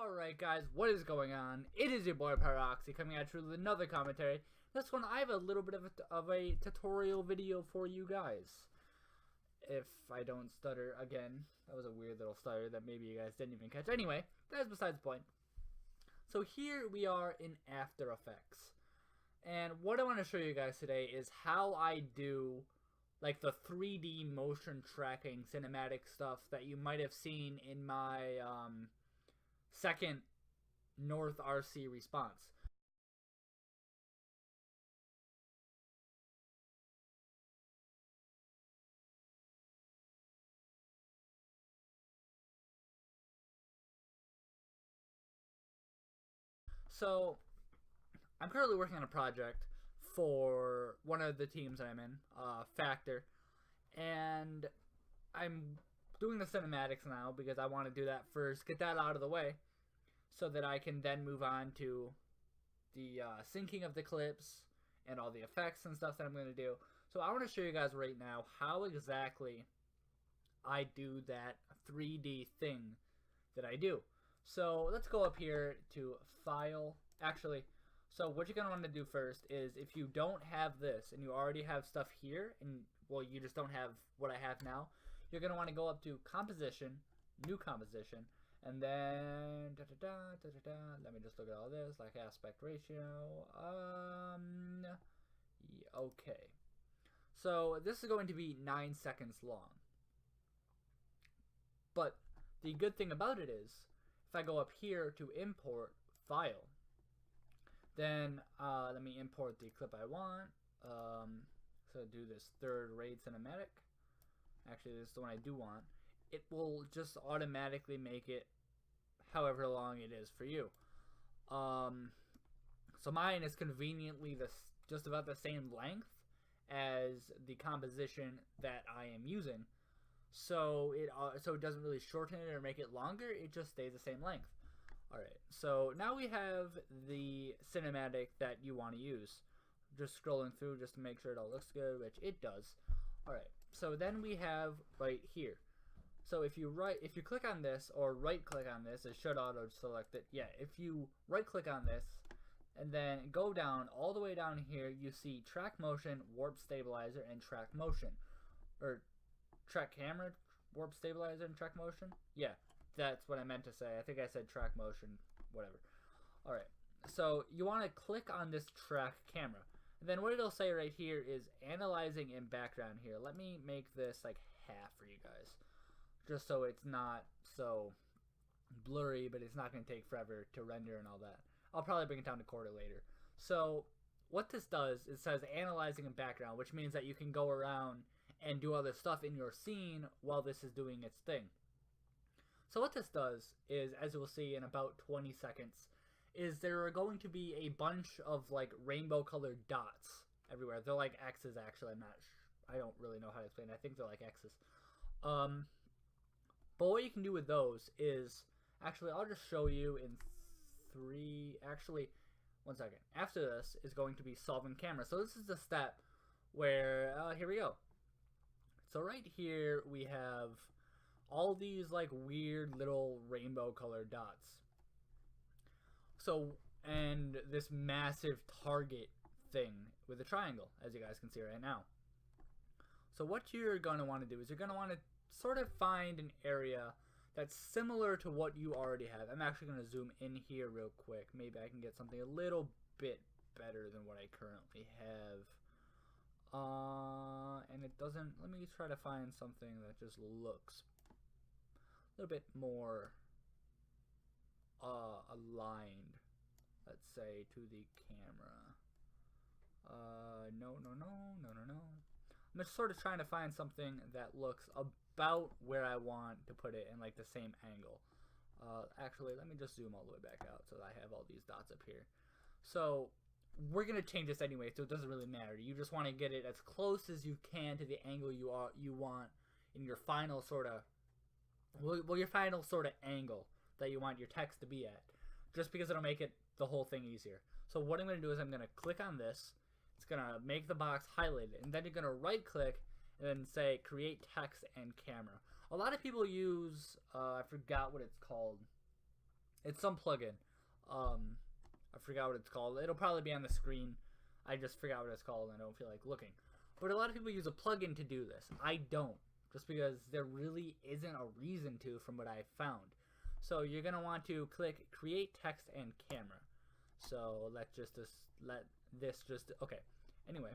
Alright guys, what is going on? It is your boy Pyroxi coming at you with another commentary. This one I have a little bit of a tutorial video for you guys. If I don't stutter again. That was a weird little stutter that maybe you guys didn't even catch. Anyway, that's besides the point. So here we are in After Effects. And what I want to show you guys today is how I do like the 3D motion tracking cinematic stuff that you might have seen in my second North RC response. So I'm currently working on a project for one of the teams I'm in, Factor, and I'm doing the cinematics now because I want to do that first, get that out of the way, so that I can then move on to the syncing of the clips and all the effects and stuff that I'm going to do. So I want to show you guys right now how exactly I do that 3D thing that I do. So let's go up here to File. Actually, so what you're going to want to do first is, if you don't have this and you already have stuff here, and well, you just don't have what I have now, you're going to want to go up to Composition, New Composition, and then let me just look at all this, like aspect ratio. Okay. So this is going to be 9 seconds long. But the good thing about it is, if I go up here to import file, then let me import the clip I want. So do this third rate cinematic. Actually, this is the one I do want. It will just automatically make it however long it is for you. So mine is conveniently just about the same length as the composition that I am using. So it doesn't really shorten it or make it longer. It just stays the same length. Alright, so now we have the cinematic that you want to use. Just scrolling through just to make sure it all looks good, which it does. Alright, so then we have right here. So if you click on this or right click on this, it should auto select it. Yeah, if you right click on this and then go down all the way down here, you see track motion, warp stabilizer, and track motion. Or track camera, warp stabilizer, and track motion? Yeah. That's what I meant to say. I think I said track motion, whatever. Alright, so you want to click on this track camera. And then what it'll say right here is analyzing in background here. Let me make this like half for you guys, just so it's not so blurry, but it's not going to take forever to render and all that. I'll probably bring it down to quarter later. So what this does, it says analyzing in background, which means that you can go around and do other stuff in your scene while this is doing its thing. So what this does is, as you will see in about 20 seconds, is there are going to be a bunch of like rainbow colored dots everywhere. They're like X's actually. I don't really know how to explain it. I think they're like X's. But what you can do with those is, actually I'll just show you in one second. After this is going to be solving camera. So this is the step where, here we go. So right here we have all these like weird little rainbow colored dots. So, and this massive target thing with a triangle, as you guys can see right now. So what you're going to want to do is you're going to want to sort of find an area that's similar to what you already have. I'm actually going to zoom in here real quick. Maybe I can get something a little bit better than what I currently have. And it doesn't, let me try to find something that just looks a little bit more aligned, let's say, to the camera. No. I'm just sort of trying to find something that looks about where I want to put it in like the same angle. Actually, let me just zoom all the way back out so that I have all these dots up here. So we're going to change this anyway, so it doesn't really matter. You just want to get it as close as you can to the angle you want in your final sort of, well, your final sort of angle that you want your text to be at, just because it'll make it the whole thing easier. So what I'm going to do is I'm going to click on this. It's going to make the box highlighted, and then you're going to right click and then say create text and camera. A lot of people use, I forgot what it's called. It's some plugin. I forgot what it's called. It'll probably be on the screen. I just forgot what it's called and I don't feel like looking. But a lot of people use a plugin to do this. I don't, just because there really isn't a reason to from what I've found. So you're going to want to click Create Text and Camera. So let this just, okay. Anyway,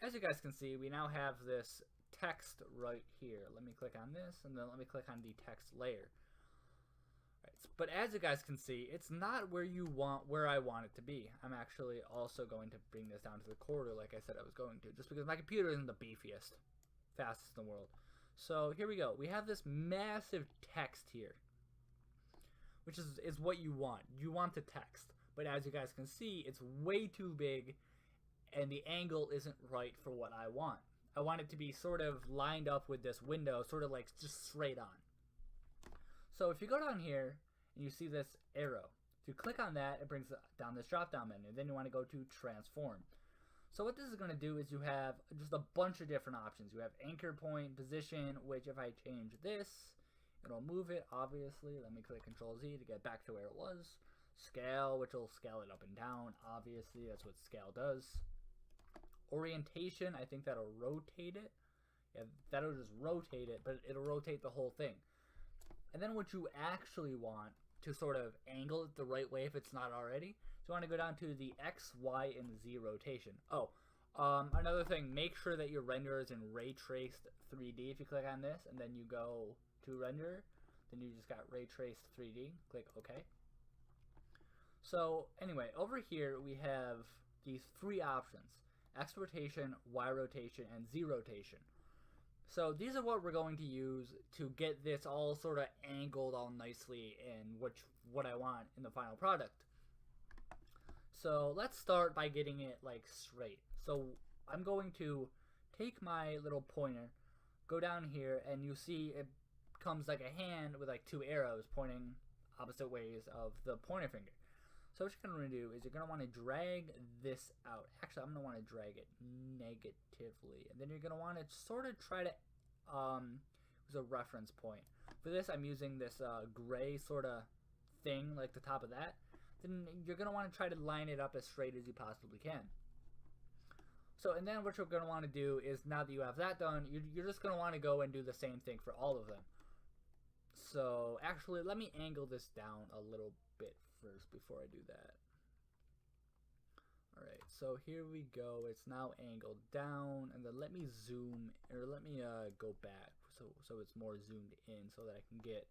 as you guys can see, we now have this text right here. Let me click on this, and then let me click on the text layer. Right, but as you guys can see, it's not where I want it to be. I'm actually also going to bring this down to the quarter like I said I was going to, just because my computer isn't the beefiest, fastest in the world. So here we go. We have this massive text here, which is what you want. You want the text, but as you guys can see, it's way too big, and the angle isn't right for what I want. I want it to be sort of lined up with this window, sort of like just straight on. So if you go down here and you see this arrow, if you click on that, it brings down this drop down menu. Then you want to go to transform. So what this is going to do is you have just a bunch of different options. You have anchor point, position, which if I change this, it'll move it, obviously. Let me click Control Z to get back to where it was. Scale, which will scale it up and down, obviously. That's what scale does. Orientation, I think that'll rotate it. Yeah, that'll just rotate it, but it'll rotate the whole thing. And then what you actually want to sort of angle it the right way if it's not already, so you want to go down to the X, Y, and Z rotation. Oh, another thing, make sure that your renderer is in ray traced 3D. If you click on this and then you go to render, then you just got ray traced 3D. Click OK. So anyway, over here we have these three options: X rotation, Y rotation, and Z rotation. So these are what we're going to use to get this all sort of angled all nicely in what I want in the final product. So let's start by getting it like straight. So I'm going to take my little pointer, go down here, and you see it comes like a hand with like two arrows pointing opposite ways of the pointer finger. So what you're going to do is you're going to want to drag this out. Actually, I'm going to want to drag it negatively. And then you're going to want to sort of try to use a reference point. For this, I'm using this gray sort of thing, like the top of that. Then you're going to want to try to line it up as straight as you possibly can. So, and then what you're going to want to do is, now that you have that done, you're just going to want to go and do the same thing for all of them. So, actually, let me angle this down a little bit first before I do that. Alright, so here we go. It's now angled down, and then let me zoom, or let me go back so it's more zoomed in so that I can get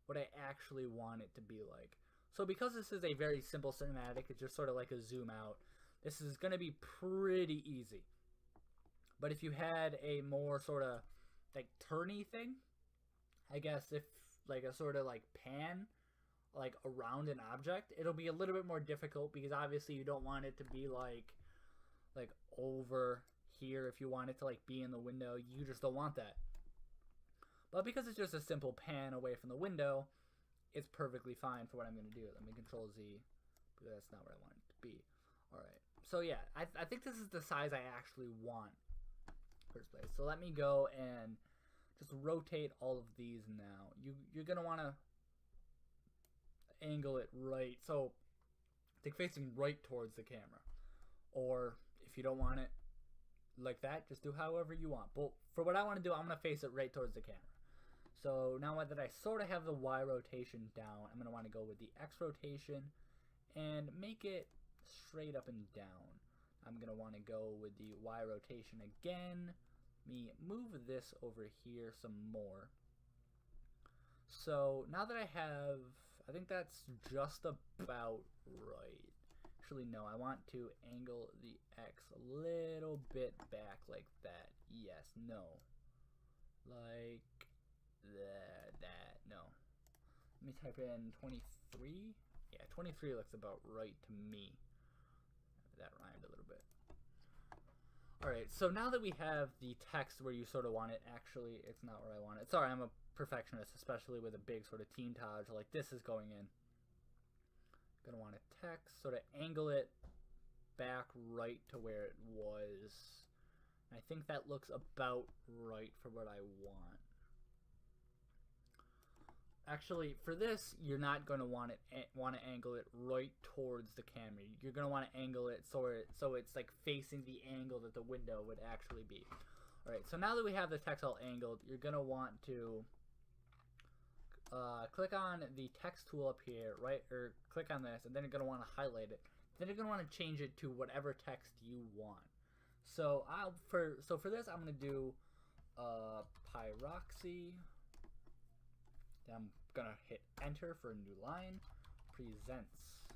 what I actually want it to be like. So because this is a very simple cinematic, it's just sort of like a zoom out, this is going to be pretty easy. But if you had a more sort of like turny thing, I guess, if like a sort of like pan like around an object, it'll be a little bit more difficult, because obviously you don't want it to be like over here. If you want it to like be in the window, you just don't want that. But because it's just a simple pan away from the window, it's perfectly fine for what I'm going to do. Let me Control Z, because that's not what I want it to be. Alright, so yeah, I think this is the size I actually want first place. So let me go and just rotate all of these now. You're going to want to angle it right, so think facing right towards the camera. Or if you don't want it like that, just do however you want. But for what I want to do, I'm going to face it right towards the camera. So now that I sort of have the Y rotation down, I'm going to want to go with the X rotation and make it straight up and down. I'm going to want to go with the Y rotation again. Me move this over here some more. So now that I have, I think that's just about right. Actually, no, I want to angle the X a little bit back like that. Yes, no. Like that, no. Let me type in 23. Yeah, 23 looks about right to me. That rhymed a little bit. Alright, so now that we have the text where you sort of want it, actually, it's not where I want it. Sorry, I'm a perfectionist, especially with a big sort of team taj like this is going in. Gonna want a text, sort of angle it back right to where it was. And I think that looks about right for what I want. actually, for this, you're not going to want to angle it right towards the camera. You're going to want to angle it so it's like facing the angle that the window would actually be. All right, so now that we have the text all angled, you're going to want to click on the text tool up here, right? Or click on this, and then you're going to want to highlight it. Then you're going to want to change it to whatever text you want. So for this, I'm going to do Pyroxi. Then I'm going to hit enter for a new line. Presents.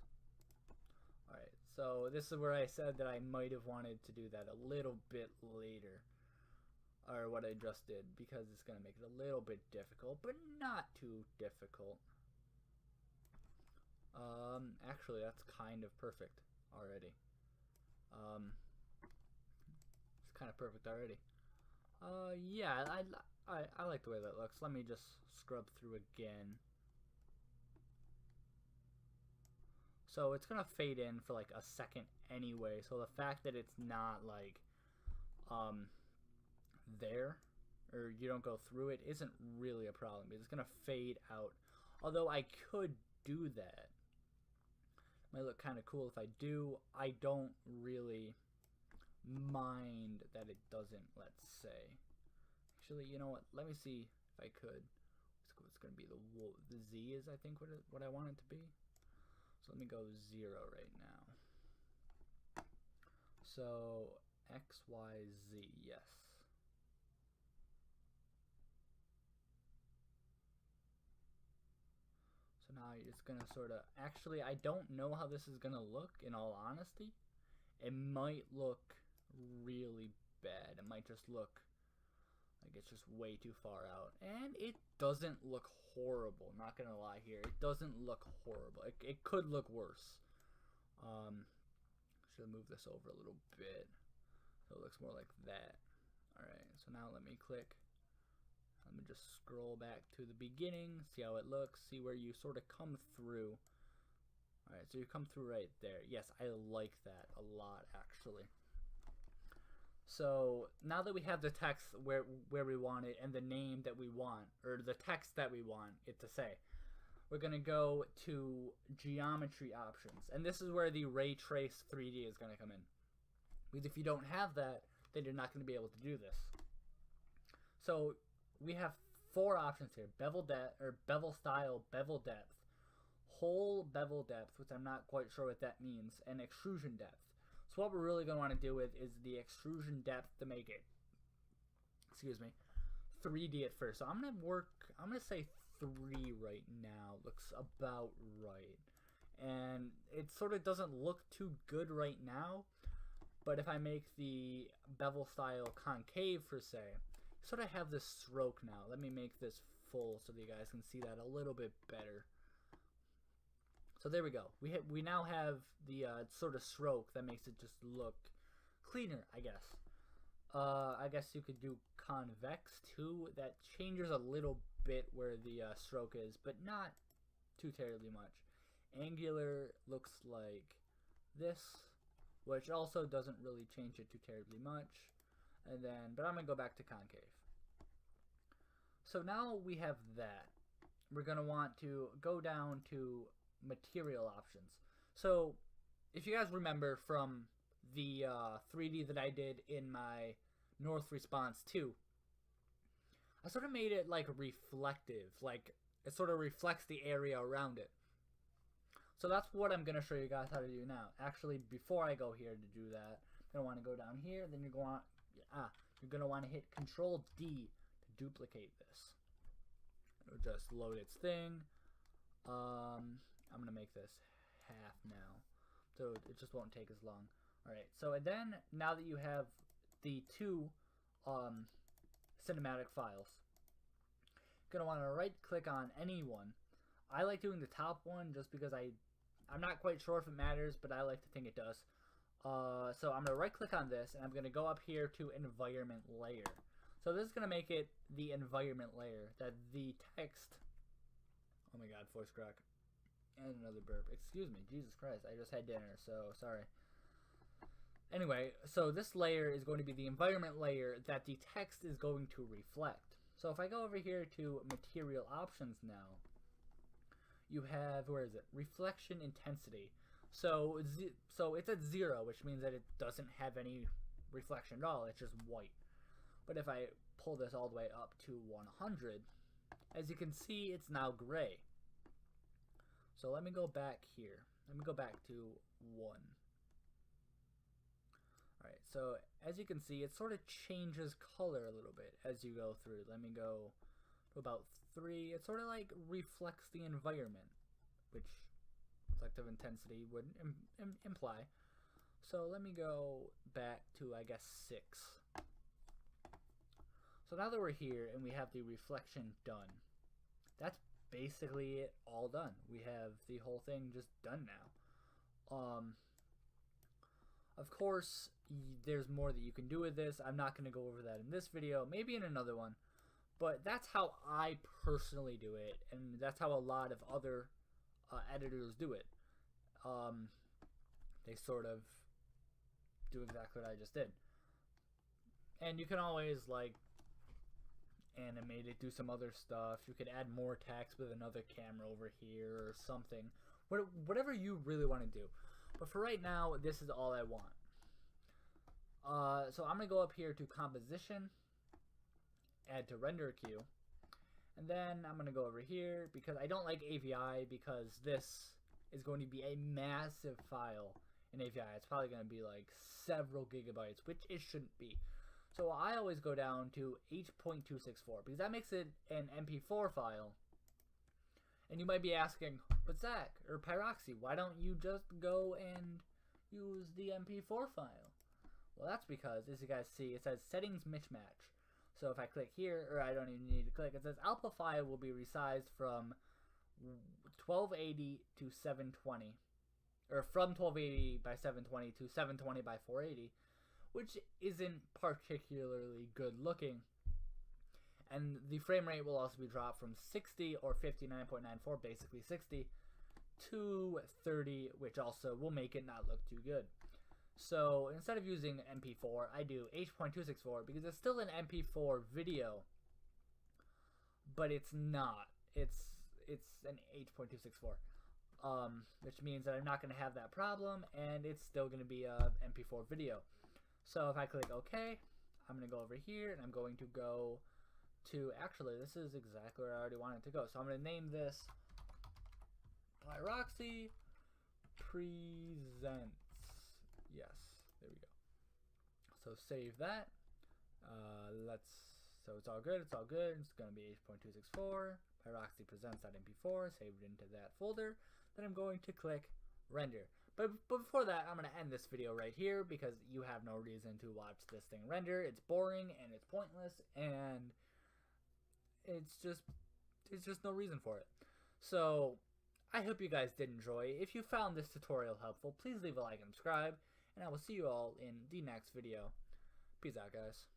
Alright, so this is where I said that I might have wanted to do that a little bit later. Or what I just did, because it's going to make it a little bit difficult, but not too difficult. Actually, that's kind of perfect already. It's kind of perfect already. Yeah, I like the way that looks. Let me just scrub through again. So it's gonna fade in for like a second anyway. So the fact that it's not like there, or you don't go through it, isn't really a problem. It's gonna fade out. Although I could do that. Might look kind of cool if I do. I don't really mind that it doesn't, let's say. Actually, you know what? Let me see if I could. It's going to be the Z is, I think, what I want it to be. So let me go 0 right now. So X, Y, Z, yes. So now it's going to sort of, actually, I don't know how this is going to look, in all honesty. It might look really bad. It might just look like it's just way too far out. And it doesn't look horrible, not going to lie here. It doesn't look horrible. It could look worse. Should move this over a little bit so it looks more like that. Alright, so now let me click. Let me just scroll back to the beginning, see how it looks, see where you sort of come through. Alright, so you come through right there. Yes, I like that a lot, actually. So now that we have the text where we want it and the name that we want, or the text that we want it to say, we're going to go to geometry options. And this is where the ray trace 3D is going to come in. Because if you don't have that, then you're not going to be able to do this. So we have 4 options here: bevel depth, or bevel style, bevel depth, whole bevel depth, which I'm not quite sure what that means, and extrusion depth. So what we're really going to want to do with is the extrusion depth to make it, 3D at first. So I'm going to say 3 right now. Looks about right. And it sort of doesn't look too good right now, but if I make the bevel style concave for say, sort of have this stroke now. Let me make this full so that you guys can see that a little bit better. So there we go. We now have the sort of stroke that makes it just look cleaner, I guess. I guess you could do convex too. That changes a little bit where the stroke is, but not too terribly much. Angular looks like this, which also doesn't really change it too terribly much. And then, but I'm gonna go back to concave. So now we have that. We're gonna want to go down to material options. So if you guys remember from the 3D that I did in my North Response 2, I sort of made it like reflective, like it sort of reflects the area around it. So that's what I'm going to show you guys how to do now. Actually, before I go here to do that, you're going to want to go down here, then you're going to want to hit Control D to duplicate this. It'll just load its thing. I'm going to make this half now, so it just won't take as long. Alright, so and then now that you have the 2 cinematic files, you're going to want to right click on any one. I like doing the top one just because I'm not quite sure if it matters, but I like to think it does. So I'm going to right click on this, and I'm going to go up here to environment layer. So this is going to make it the environment layer, that the text, oh my god, voice crack, and another burp, excuse me, Jesus Christ, I just had dinner, so sorry. Anyway, so this layer is going to be the environment layer that the text is going to reflect. So if I go over here to material options now, you have, where is it? Reflection intensity. So it's at 0, which means that it doesn't have any reflection at all. It's just white. But if I pull this all the way up to 100, as you can see, it's now gray. So let me go back here. Let me go back to 1. Alright, so as you can see, it sort of changes color a little bit as you go through. Let me go to about 3. It sort of like reflects the environment, which reflective intensity would imply. So let me go back to, I guess, 6. So now that we're here and we have the reflection done, that's basically it all done. We have the whole thing just done now. Of course, there's more that you can do with this. I'm not going to go over that in this video, maybe in another one. But that's how I personally do it, and that's how a lot of other editors do it. They sort of do exactly what I just did. And you can always, like, animate it, do some other stuff. You could add more text with another camera over here or something. Whatever you really want to do. But for right now, this is all I want. So I'm going to go up here to Composition, add to Render Queue, and then I'm going to go over here because I don't like AVI because this is going to be a massive file in AVI. It's probably going to be like several gigabytes, which it shouldn't be. So I always go down to H.264 because that makes it an MP4 file. And you might be asking, but Zach, or Pyroxi, why don't you just go and use the MP4 file? Well, that's because, as you guys see, it says Settings Mismatch. So if I click here, or I don't even need to click, it says output file will be resized from 1280 to 720. Or from 1280 by 720 to 720 by 480, which isn't particularly good looking. And the frame rate will also be dropped from 60 or 59.94, basically 60, to 30, which also will make it not look too good. So instead of using MP4, I do H.264 because it's still an MP4 video, but it's not. It's an H.264, which means that I'm not going to have that problem, and it's still going to be a MP4 video. So if I click OK, I'm going to go over here, and I'm going to go to, actually, this is exactly where I already wanted to go. So I'm going to name this Pyroxi Presents. Yes, there we go. So save that. So it's all good. It's all good. It's going to be H.264. Pyroxi Presents.mp4. Saved into that folder. Then I'm going to click Render. But before that, I'm going to end this video right here because you have no reason to watch this thing render. It's boring and it's pointless and it's just no reason for it. So I hope you guys did enjoy. If you found this tutorial helpful, please leave a like and subscribe, and I will see you all in the next video. Peace out, guys.